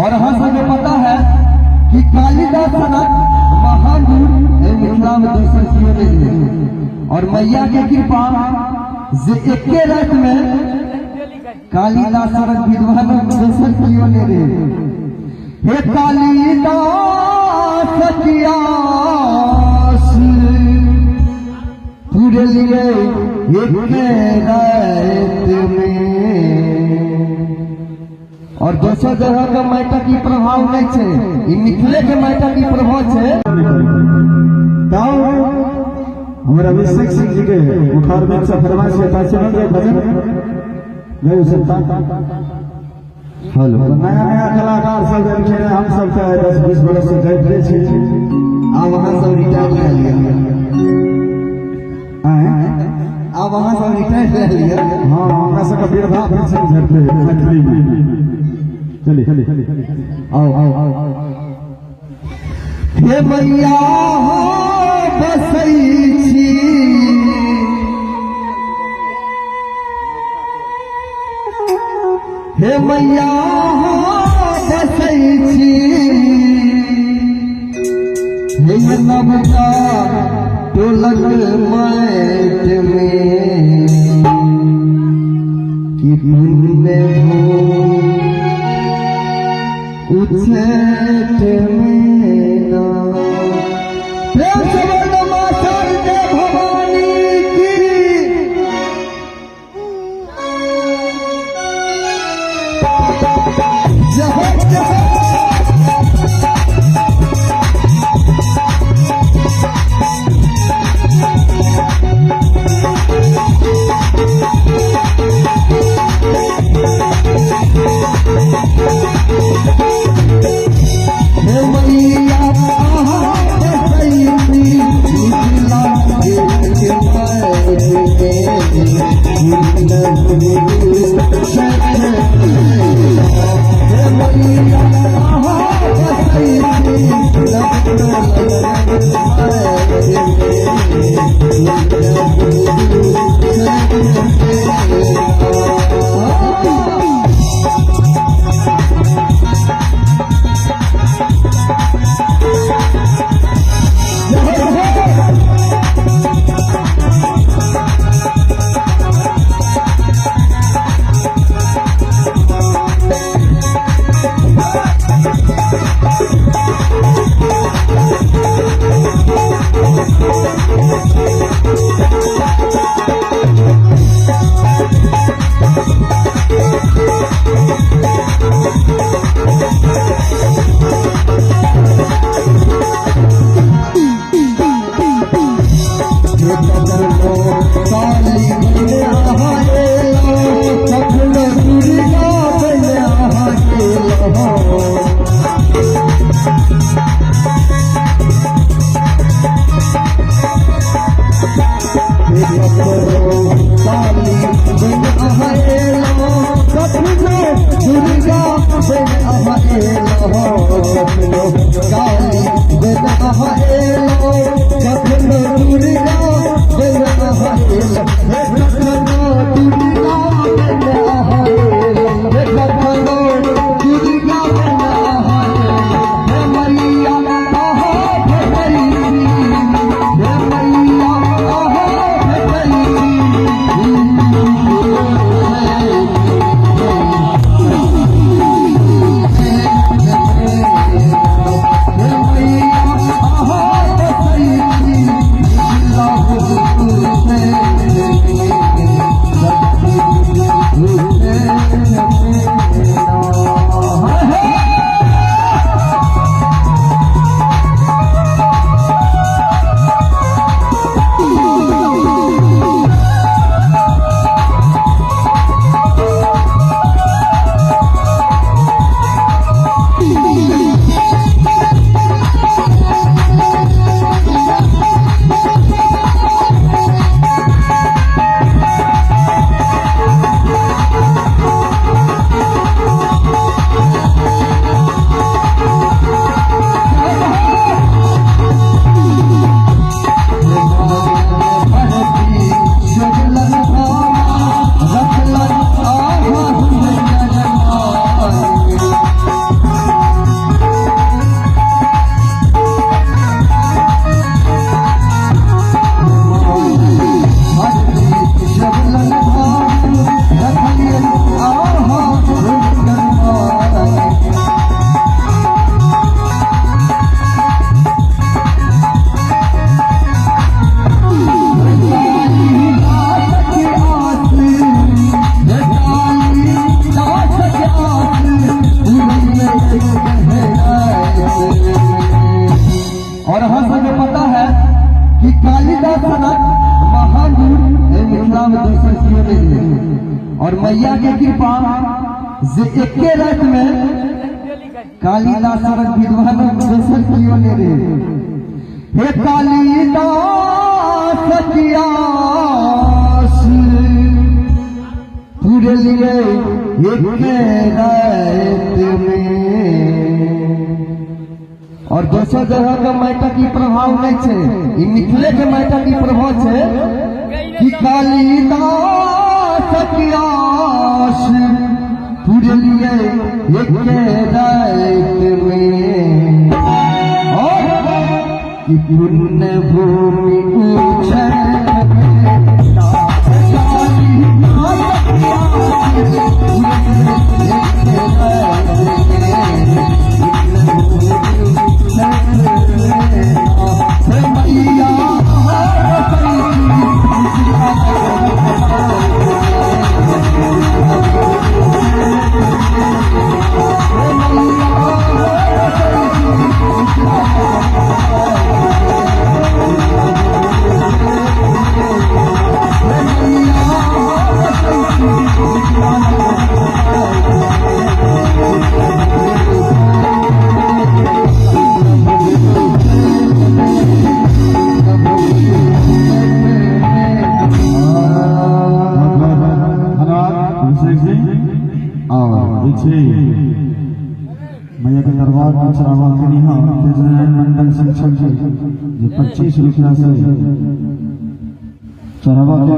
और हम सबको पता है कि कालिदास महान मिथिला में दर्शन किए नहीं और मैया के कृपा जे एके रात में कालिदास विद्वान दर्शन किए नहीं हे कालिदास पूरे लिए एक रात में और दोसर जगह का माटा की प्रभाव नहीं है, मिथिले के माटा की प्रभाव है। हमारा अभिषेक सिंह जी के बुखार में फरमाइश के पास भजन गए हेलो नया नया कलाकार सब हम सब 10-20 बरस से गए थे अब वहां सब रिटायर ले लिया अब वहां सब रिटायर ले लिया। हाँ हमरा सबका विरधा सिंह घर पे मैथिली में चलिए आओ हे मैया बसई छी हे मैया बसई छी हे नवका टोलक माट में कि पुण्य हो उछेट में ना प्रेम से बोलो मां शारदे भवानी की जय जय। और मैया के कृपा जे एके रात में कालिदास विद्वान दोसर कियो ने रे हे कालिदास कियास पूरे लिए एके रात में। और दोसर जगह के माटा की प्रभाव नहीं छे, ई मिथिले के माटा की प्रभाव छे कि कालिदास कियास पूरे लिए एके रात में। और कि पुण्य भूमि उछल मैया के दरबार में चढ़ावा के निहा मंडल संक्षक जो 25 रुपया से चढ़ावा के